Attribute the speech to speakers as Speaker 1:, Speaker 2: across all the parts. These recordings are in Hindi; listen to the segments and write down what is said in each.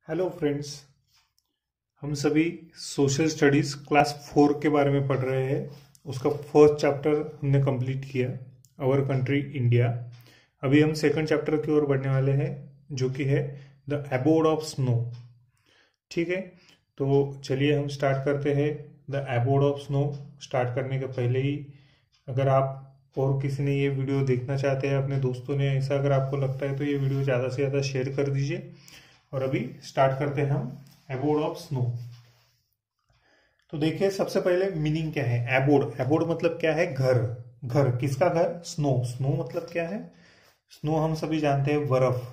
Speaker 1: Hello friends. हम सभी सोशल स्टडीज क्लास 4 के बारे में पढ़ रहे हैं। उसका फर्स्ट चैप्टर हमने कंप्लीट किया, आवर कंट्री इंडिया। अभी हम सेकंड चैप्टर की ओर बढ़ने वाले हैं, जो कि है द एबोर्ड ऑफ स्नो। ठीक है, तो चलिए हम स्टार्ट करते हैं the abode of snow. Start करने के पहले ही, अगर आप और किसी ने ये वीडियो देखना चाहते हैं, अपने दोस्तों ने, ऐसा अगर आपको लगता है तो ये वीडियो ज़्यादा से ज़्यादा शेयर कर दीजिए। और अभी स्टार्ट करते हैं हम एबोर्ड ऑफ स्नो। तो देखिए, सबसे पहले मीनिंग क्या है एबोर्ड। एबोर्ड मतलब क्या है? घर। घर किसका घर? स्नो। स्नो मतलब क्या है? स्नो हम सभी जानते हैं बर्फ।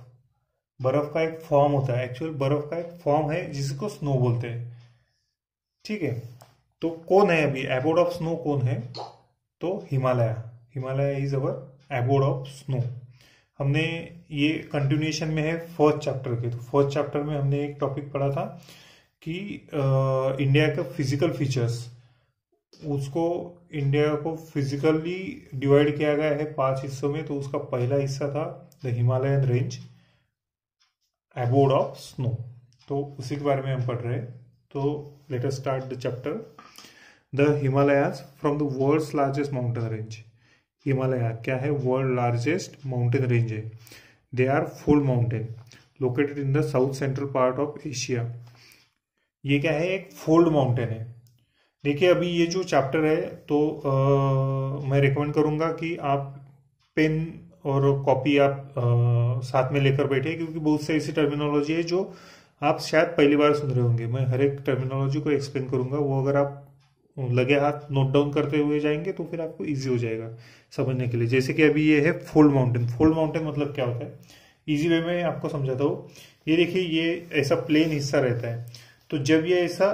Speaker 1: बर्फ का एक फॉर्म होता है, एक्चुअल बर्फ का एक फॉर्म है जिसको स्नो बोलते हैं। ठीक है, तो कौन है अभी एबोर्ड ऑफ स्नो? कौन है? तो Himalaya. Himalaya is our abode of snow. हमने ये कंटिन्यूएशन में है फर्स्ट चैप्टर के। तो फर्स्ट चैप्टर में हमने एक टॉपिक पढ़ा था कि इंडिया के फिजिकल फीचर्स। उसको इंडिया को फिजिकली डिवाइड किया गया है 5 हिस्सों में। तो उसका पहला हिस्सा था the Himalayan range, abode of snow. तो उसी के बारे में हम पढ़ रहे हैं। तो let us start the chapter. The Himalayas from the world's largest mountain range. Himalaya क्या है? वर्ल्ड लार्जेस्ट माउंटेन रेंज है। They are fold mountain located in the south central part of Asia. ये क्या है? एक फोल्ड माउंटेन है। देखिए, अभी ये जो चैप्टर है, तो मैं रिकमेंड करूंगा कि आप पेन और कॉपी आप साथ में लेकर बैठे, क्योंकि बहुत से ऐसी टर्मिनोलॉजी है जो आप शायद पहली बार सुन रहे होंगे। मैं हर एक टर्मिनोलॉजी को एक्सप्लेन करूंगा। वो अगर आप लगे हाथ नोट डाउन करते हुए जाएंगे तो फिर आपको इजी हो जाएगा समझने के लिए। जैसे कि अभी ये है फोल्ड माउंटेन। फोल्ड माउंटेन मतलब क्या होता है? इजी वे में आपको समझाता हूँ। ये देखिए, ये ऐसा प्लेन हिस्सा रहता है। तो जब ये ऐसा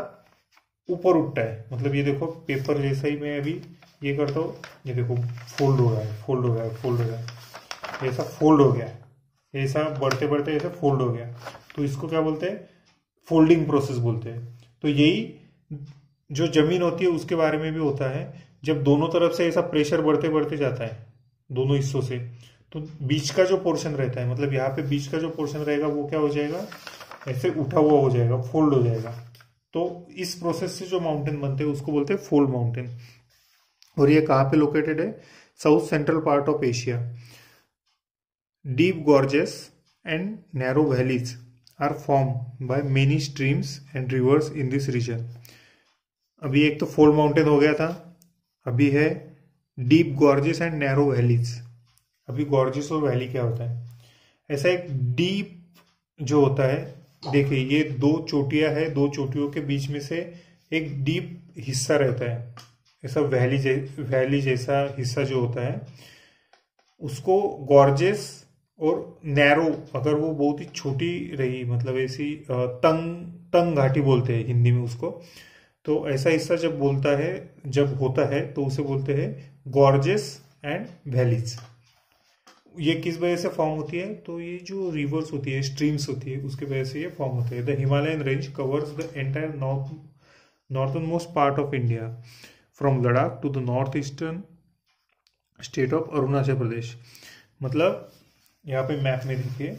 Speaker 1: ऊपर उठता है, मतलब ये देखो पेपर जैसा ही मैं अभी ये करता हूँ, ये देखो फोल्ड हो रहा है, फोल्ड हो रहा है, फोल्ड हो रहा है, ऐसा फोल्ड हो गया, ऐसा बढ़ते बढ़ते ऐसे फोल्ड हो गया। तो इसको क्या बोलते हैं? फोल्डिंग प्रोसेस बोलते हैं। तो यही जो जमीन होती है उसके बारे में भी होता है। जब दोनों तरफ से ऐसा प्रेशर बढ़ते बढ़ते जाता है दोनों हिस्सों से, तो बीच का जो पोर्शन रहता है, मतलब यहाँ पे बीच का जो पोर्शन रहेगा वो क्या हो जाएगा? ऐसे उठा हुआ हो जाएगा, फोल्ड हो जाएगा। तो इस प्रोसेस से जो माउंटेन बनते हैं उसको बोलते हैं फोल्ड माउंटेन। और ये कहाँ पे लोकेटेड है? South central part of Asia. Deep gorges and narrow valleys are form by many streams and rivers in this region. अभी एक तो फोल्ड माउंटेन हो गया था, अभी है deep gorges and narrow valleys. अभी गॉर्जेस और वैली क्या होता है? ऐसा एक डीप जो होता है, देखिए ये 2 चोटियां है, 2 चोटियों के बीच में से एक डीप हिस्सा रहता है, ऐसा वैली जैसा हिस्सा जो होता है उसको गॉर्जेस और नैरो, अगर वो बहुत ही छोटी रही, मतलब ऐसी तंग घाटी बोलते हैं हिंदी में उसको। तो ऐसा हिस्सा जब होता है तो उसे बोलते हैं गॉर्जेस एंड वैलीज। ये किस वजह से फॉर्म होती है? तो ये जो रिवर्स होती है, स्ट्रीम्स होती है, उसकी वजह से ये फॉर्म होती है। The Himalayan range covers the entire northern most part of India from Ladakh to the north eastern state of Arunachal Pradesh. मतलब यहाँ पे मैप में देखिए,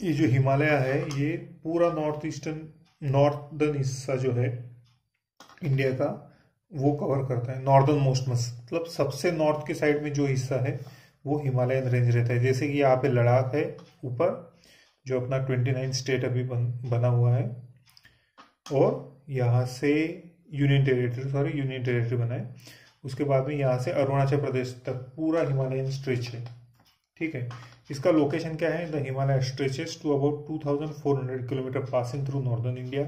Speaker 1: ये जो हिमालय है ये पूरा नॉर्थर्न हिस्सा जो है इंडिया का वो कवर करता है। नॉर्दर्न मोस्ट मतलब सबसे नॉर्थ के साइड में जो हिस्सा है वो हिमालयन रेंज रहता है। जैसे कि यहाँ पे लद्दाख है ऊपर, जो अपना 29 स्टेट अभी बना हुआ है, और यहाँ से यूनियन टेरिटरी बना है। उसके बाद में यहाँ से अरुणाचल प्रदेश तक पूरा हिमालयन स्ट्रेच है। ठीक है, इसका लोकेशन क्या है? The Himalaya stretches to about 2400 kilometre passing through northern India.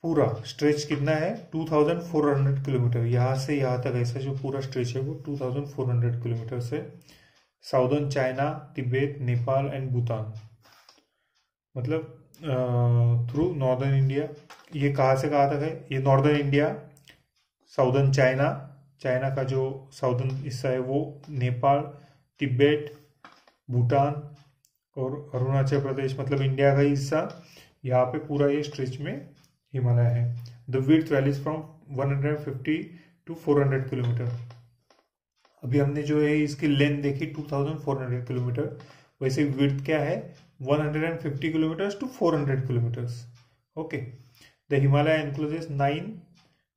Speaker 1: पूरा स्ट्रेच कितना है? 2400 किलोमीटर, यहाँ से यहाँ तक ऐसा जो पूरा स्ट्रेच है वो 2400 किलोमीटर से southern China, Tibet, Nepal and Bhutan, मतलब थ्रू नॉर्दर्न इंडिया। ये कहाँ से कहाँ तक है? ये northern India, southern China, China का जो साउदर्न हिस्सा है वो नेपाल, तिब्बत, भूटान और अरुणाचल प्रदेश, मतलब इंडिया का हिस्सा। यहाँ पे पूरा ये स्ट्रेच में हिमालय है। The width valleys from 150 to 400 kilometre. अभी हमने जो है इसकी लेंथ देखी 2400 किलोमीटर, वैसे विड्थ क्या है? 150 kilometers to 400 kilometers. Okay. The Himalaya encloses 9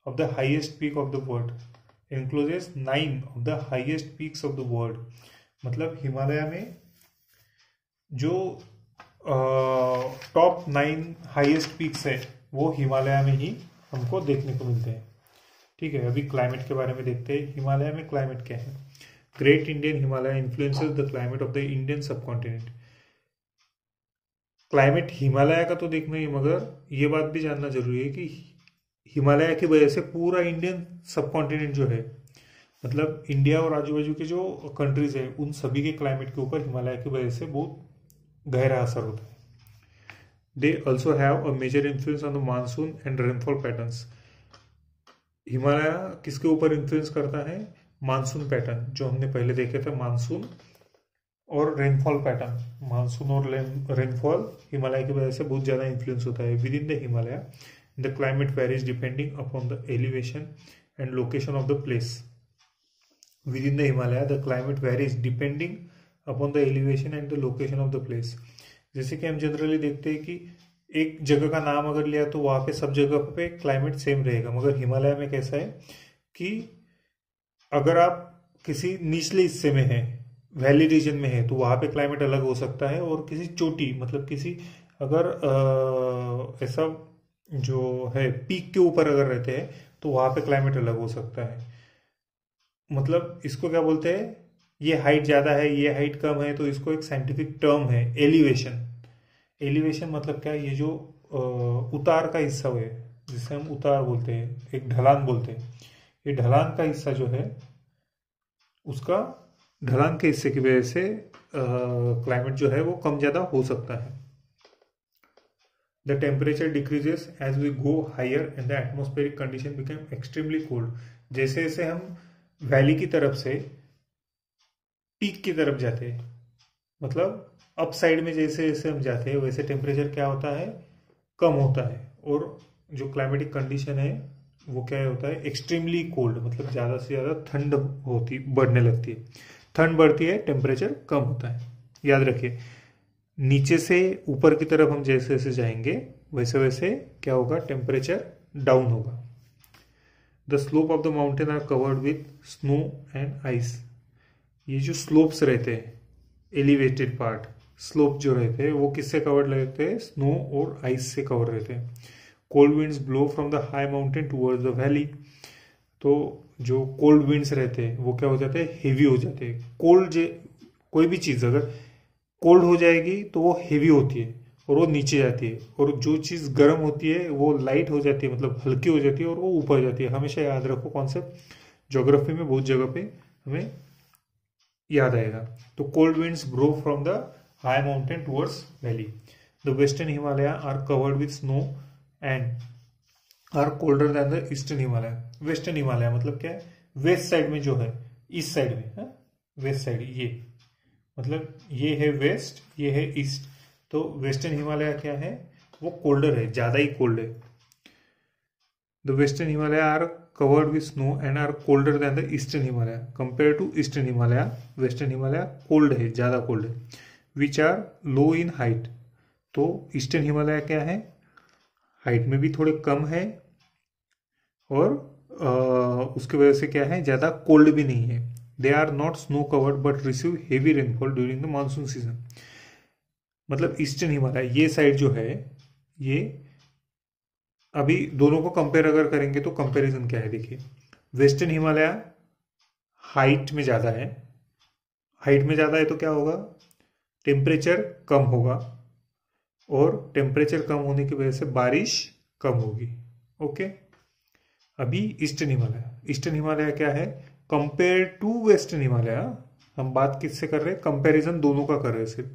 Speaker 1: of the highest peak of the world. Encloses 9 of the highest peaks of the world. मतलब हिमालय में जो टॉप 9 हाईएस्ट पीक्स है वो हिमालय में ही हमको देखने को मिलते हैं. ठीक है. अभी क्लाइमेट के बारे में देखते हैं. हिमालय में क्लाइमेट क्या है. Great Indian Himalaya influences the climate of the Indian subcontinent. Climate Himalaya का तो देखना ही, मगर ये बात भी जानना जरूरी है कि हिमालय की वजह से पूरा इंडियन सबकॉन्टिनेंट जो है, मतलब इंडिया और आजू बाजू के जो कंट्रीज है उन सभी के क्लाइमेट के ऊपर हिमालय की वजह से बहुत गहरा असर होता है. They also have a major influence on the monsoon and rainfall patterns. Himalaya किसके ऊपर इन्फ्लुएंस करता है. मानसून पैटर्न जो हमने पहले देखे थे, मानसून और रेनफॉल पैटर्न. मानसून और रेनफॉल हिमालय की वजह से बहुत ज्यादा इन्फ्लुएंस होता है. With in the Himalaya the climate varies depending upon the elevation and location of the place. With in the Himalaya the climate varies depending upon the elevation and the location of the place. जैसे कि हम जनरली देखते हैं कि एक जगह का नाम अगर लिया तो वहां पे सब जगह पे क्लाइमेट सेम रहेगा, मगर हिमालय में कैसा है कि अगर आप किसी निचले हिस्से में हैं, वैली रीजन में है, तो वहां पे क्लाइमेट अलग हो सकता है. और किसी चोटी, मतलब किसी अगर ऐसा जो है पीक के ऊपर अगर रहते हैं तो वहां पे क्लाइमेट अलग हो सकता है. मतलब इसको क्या बोलते हैं, ये हाइट ज्यादा है, ये हाइट कम है, तो इसको एक साइंटिफिक टर्म है एलिवेशन. एलिवेशन मतलब क्या, ये जो उतार का हिस्सा है जिसे हम उतार बोलते हैं, एक ढलान बोलते हैं, ये ढलान का हिस्सा जो है उसका ढलान के हिस्से की वजह से क्लाइमेट जो है वो कम ज्यादा हो सकता है. The temperature decreases as we go higher and the atmospheric condition become extremely cold. जैसे जैसे हम वैली की तरफ से पीक की तरफ जाते हैं, मतलब अप साइड में जैसे जैसे हम जाते हैं वैसे टेम्परेचर क्या होता है, कम होता है. और जो क्लाइमेटिक कंडीशन है वो क्या होता है, एक्सट्रीमली कोल्ड, मतलब ज्यादा से ज्यादा ठंड होती बढ़ने लगती है. ठंड बढ़ती है, टेम्परेचर कम होता है. याद रखिए, नीचे से ऊपर की तरफ हम जैसे जैसे जाएंगे वैसे वैसे क्या होगा, टेम्परेचर डाउन होगा. The slope of the mountain are covered with snow and ice. ये जो स्लोप्स रहते हैं, एलिवेटेड पार्ट, स्लोप जो रहते हैं वो किससे कवर्ड रहते हैं, स्नो और आइस से कवर रहते हैं. Cold winds blow from the high mountain towards the valley. तो जो कोल्ड विंड्स रहते हैं वो क्या हो जाते हैं, हेवी हो जाते हैं. कोई भी चीज अगर कोल्ड हो जाएगी तो वो हेवी होती है और वो नीचे जाती है, और जो चीज गर्म होती है वो लाइट हो जाती है, मतलब हल्की हो जाती है और वो ऊपर जाती है. हमेशा याद रखो कॉन्सेप्ट, ज्योग्राफी में बहुत जगह पे हमें याद आएगा. तो cold winds blow from the high mountain towards valley. The western Himalaya are covered with snow and are colder than the eastern Himalaya. Western Himalaya मतलब क्या है, वेस्ट साइड में जो है, ईस्ट साइड में, वेस्ट साइड, ये मतलब ये है वेस्ट, ये है ईस्ट. तो वेस्टर्न हिमालय क्या है, वो कोल्डर है, ज्यादा ही कोल्ड है. The western Himalaya are covered with snow and are colder than the eastern Himalaya. Compared to eastern Himalaya, western Himalaya cold है, ज्यादा cold है. Which are low in height. तो ईस्टर्न हिमालय क्या है, हाइट में भी थोड़े कम है और उसकी वजह से क्या है, ज्यादा कोल्ड भी नहीं है. They are not snow covered but receive heavy rainfall during the monsoon season. मतलब ईस्टर्न हिमालय ये साइड जो है, ये अभी दोनों को कंपेयर अगर करेंगे तो कंपैरिजन क्या है, देखिए. वेस्टर्न हिमालय हाइट में ज्यादा है, हाइट में ज्यादा है तो क्या होगा, टेम्परेचर कम होगा, और टेम्परेचर कम होने की वजह से बारिश कम होगी. ओके. अभी ईस्टर्न हिमालय क्या है, कंपेयर टू वेस्टर्न हिमालय. हम बात किससे कर रहे हैं, कंपैरिजन दोनों का कर रहे हैं सिर्फ.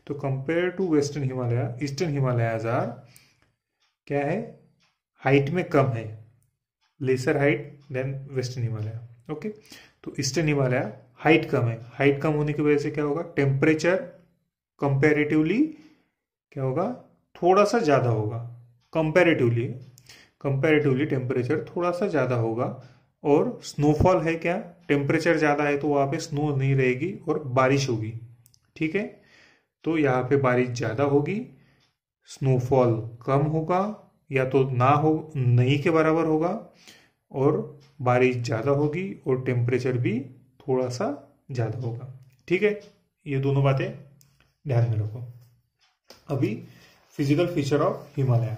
Speaker 1: तो compare to western Himalaya, eastern Himalayas are क्या है, हाइट में कम है, lesser height than western Himalaya. Okay. तो ईस्टर्न हिमालय हाइट कम है, हाइट कम होने की वजह से क्या होगा, टेम्परेचर कंपैरेटिवली क्या होगा, थोड़ा सा ज्यादा होगा. कंपैरेटिवली टेम्परेचर थोड़ा सा ज्यादा होगा. और स्नोफॉल है क्या, टेम्परेचर ज्यादा है तो वहां पे स्नो नहीं रहेगी और बारिश होगी. ठीक है. तो यहाँ पे बारिश ज़्यादा होगी, स्नोफॉल कम होगा या तो ना हो, नहीं के बराबर होगा, और बारिश ज़्यादा होगी और टेम्परेचर भी थोड़ा सा ज़्यादा होगा। ठीक है, ये दोनों बातें ध्यान में रखो। अभी फिजिकल फीचर ऑफ हिमालय।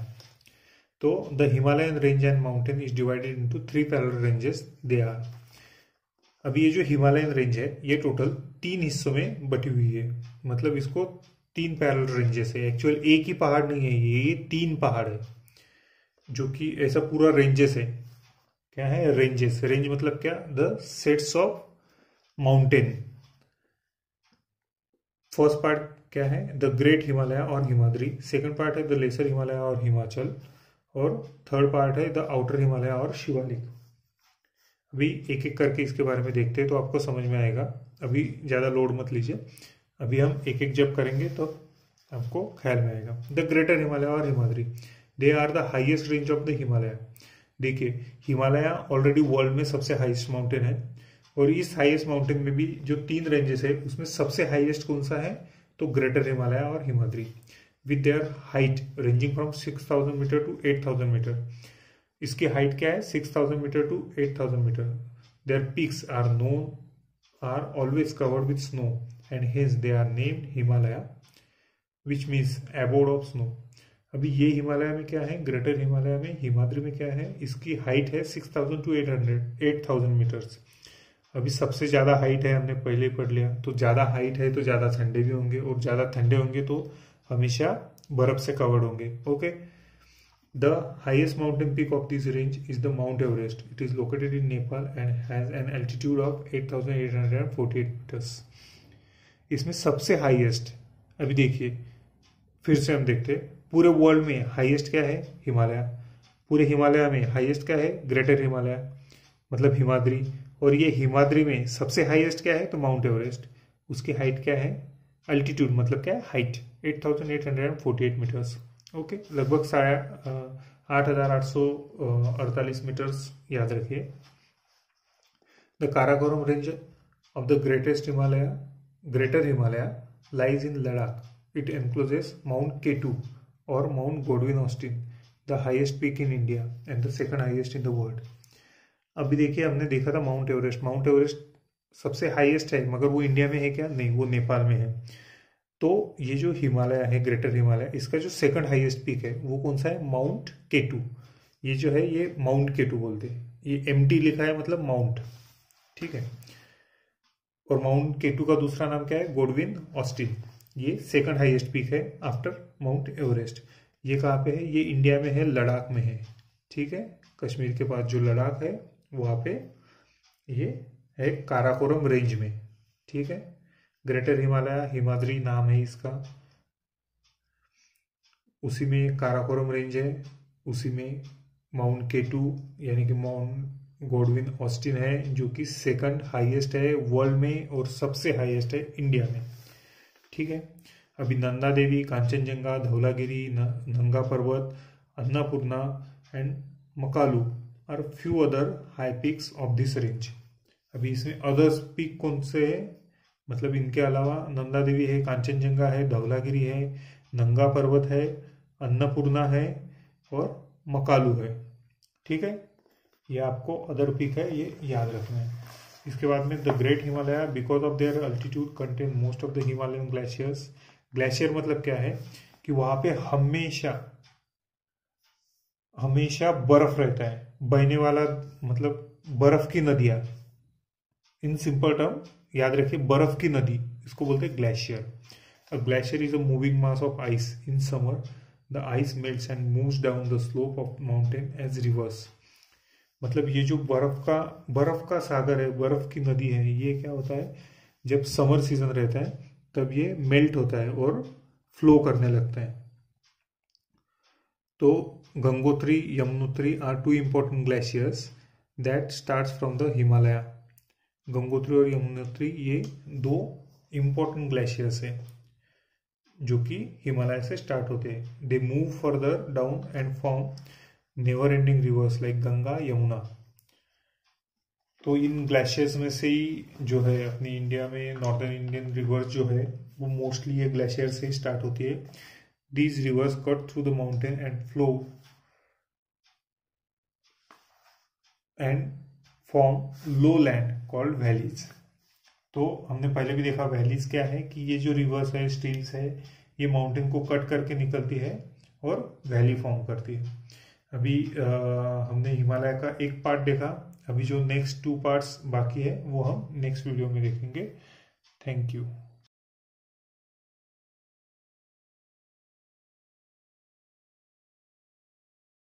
Speaker 1: तो the Himalayan range and mountain is divided into 3 parallel ranges they are. अभी ये जो हिमालयन रेंज है ये टोटल 3 हिस्सों में बटी हुई है, मतलब इसको 3 पैरेलल रेंजेस है। एक्चुअल एक ही पहाड़ नहीं है, ये 3 पहाड़ है, जो कि ऐसा पूरा रेंजेस है। क्या है रेंजेस? रेंज मतलब क्या? The sets of mountain. First part क्या है? द ग्रेट हिमालय और हिमाद्री। सेकंड पार्ट है द लेसर हिमालय और हिमाचल, और थर्ड पार्ट है द आउटर हिमालय और शिवालिक। अभी एक एक करके इसके बारे में देखते हैं तो आपको समझ में आएगा। अभी ज़्यादा लोड मत लीजिए, अभी हम एक एक जब करेंगे तो आपको ख्याल में आएगा। द ग्रेटर हिमालय और Himadri, they are the highest range of the Himalaya. देखिए, हिमालय ऑलरेडी वर्ल्ड में सबसे हाईएस्ट माउंटेन है, और इस हाईएस्ट माउंटेन में भी जो 3 रेंजेस है उसमें सबसे हाईएस्ट कौन सा है? तो ग्रेटर हिमालय और Himadri, with their height ranging from 6000 metre to 8000 metre. इसकी हाइट क्या है? 6000 metre to 8000 metre. Their peaks are always covered with snow and hence they are named Himalaya, which means abode of snow. अभी ये हिमालय में क्या है? ग्रेटर हिमालय में, हिमाद्री में क्या है? इसकी हाइट है 6000 टू 8000 मीटर्स। अभी सबसे ज़्यादा हाइट है, हमने पहले ही पढ़ लिया। तो ज़्यादा हाइट है तो ज़्यादा ठंडे भी होंगे, और ज़्यादा ठंडे होंगे तो हमेशा बर्फ से कवर्ड होंगे। Okay, the highest mountain peak of this range is the Mount Everest. It is located in Nepal and has an altitude of 8848 metres. इसमें सबसे हाईएस्ट, अभी देखिए फिर से हम देखते हैं, पूरे वर्ल्ड में हाईएस्ट क्या है? हिमालय। पूरे हिमालय में हाईएस्ट क्या है? ग्रेटर हिमालय, मतलब हिमाद्री। और ये हिमाद्री में सबसे हाईएस्ट क्या है? तो माउंट एवरेस्ट। उसकी हाइट क्या है? अल्टीट्यूड मतलब क्या है? Height 8848 metres. ओके, लगभग 8848 मीटर्स याद रखिए। The Karakoram range of the greater Himalaya lies in Ladakh. It encloses mount K2 और mount Godwin Austin, the highest peak in India and the second highest in the world. अभी देखिए, हमने देखा था माउंट एवरेस्ट। माउंट एवरेस्ट सबसे हाईएस्ट है, मगर वो इंडिया में है क्या? नहीं, वो नेपाल में है। तो ये जो हिमालय है, ग्रेटर हिमालय, इसका जो सेकंड हाईएस्ट पीक है वो कौन सा है? Mount K2। ये जो है ये माउंट K2 बोलते हैं। ये MT लिखा है मतलब माउंट, ठीक है। और माउंट K2 का दूसरा नाम क्या है? Godwin Austin. ये सेकंड हाईएस्ट पीक है आफ्टर माउंट एवरेस्ट। ये कहाँ पे है? ये इंडिया में है, लद्दाख में है, ठीक है। कश्मीर के पास जो लद्दाख है वहाँ पे ये है, काराकोरम रेंज में, ठीक है। ग्रेटर हिमालय, हिमाद्री नाम है इसका, उसी में काराकोरम रेंज है, उसी में माउंट K2 यानी कि माउंट गोडविन ऑस्टिन है, जो कि सेकंड हाईएस्ट है वर्ल्ड में और सबसे हाईएस्ट है इंडिया में, ठीक है। अभी Nanda Devi, Kanchenjunga, Dhaulagiri, Nanga Parbat, Annapurna and Makalu are few other high peaks of this range. अभी इसमें अदर्स पिक कौन से है? मतलब इनके अलावा नंदा देवी है, कांचनजंगा है, धौलागिरी है, नंगा पर्वत है, अन्नपूर्णा है और मकालू है, ठीक है। ये आपको अदर पिक है, ये याद रखना है। इसके बाद में the great Himalaya, because of their altitude contain most of the Himalayan glaciers. Glacier मतलब क्या है? कि वहां पे हमेशा बर्फ रहता है, बहने वाला, मतलब बर्फ की नदियां। इन सिंपल टर्म याद रखिए, बर्फ की नदी, इसको बोलते हैं glacier. A glacier is a moving mass of ice in summer. The ice melts and moves down the slope of mountain as rivers. मतलब ये जो बर्फ का सागर है, बर्फ की नदी है, ये क्या होता है? जब समर सीजन रहता है तब ये मेल्ट होता है और फ्लो करने लगता है। तो Gangotri, Yamunotri are two important glaciers that starts from the Himalaya. Gangotri और यमुनोत्री ये 2 इम्पोर्टेंट ग्लेशियर्स हैं जो कि हिमालय से स्टार्ट होते हैं। They move further down and form never ending reverse like Ganga, Yamuna. तो इन ग्लेशियर्स में से ही जो है अपनी इंडिया में नॉर्दर्न इंडियन रिवर्स जो है वो मोस्टली ये ग्लेशियर से स्टार्ट होती है। These rivers cut through the mountain and flow and form low land called valleys. तो हमने पहले भी देखा वैलीज क्या है कि ये जो रिवर्स है, स्ट्रीम्स है, ये माउंटेन को कट करके निकलती है और वैली फॉर्म करती है। अभी हमने हिमालय का एक पार्ट देखा, अभी जो नेक्स्ट 2 पार्ट्स बाकी है वो हम नेक्स्ट वीडियो में देखेंगे। Thank you.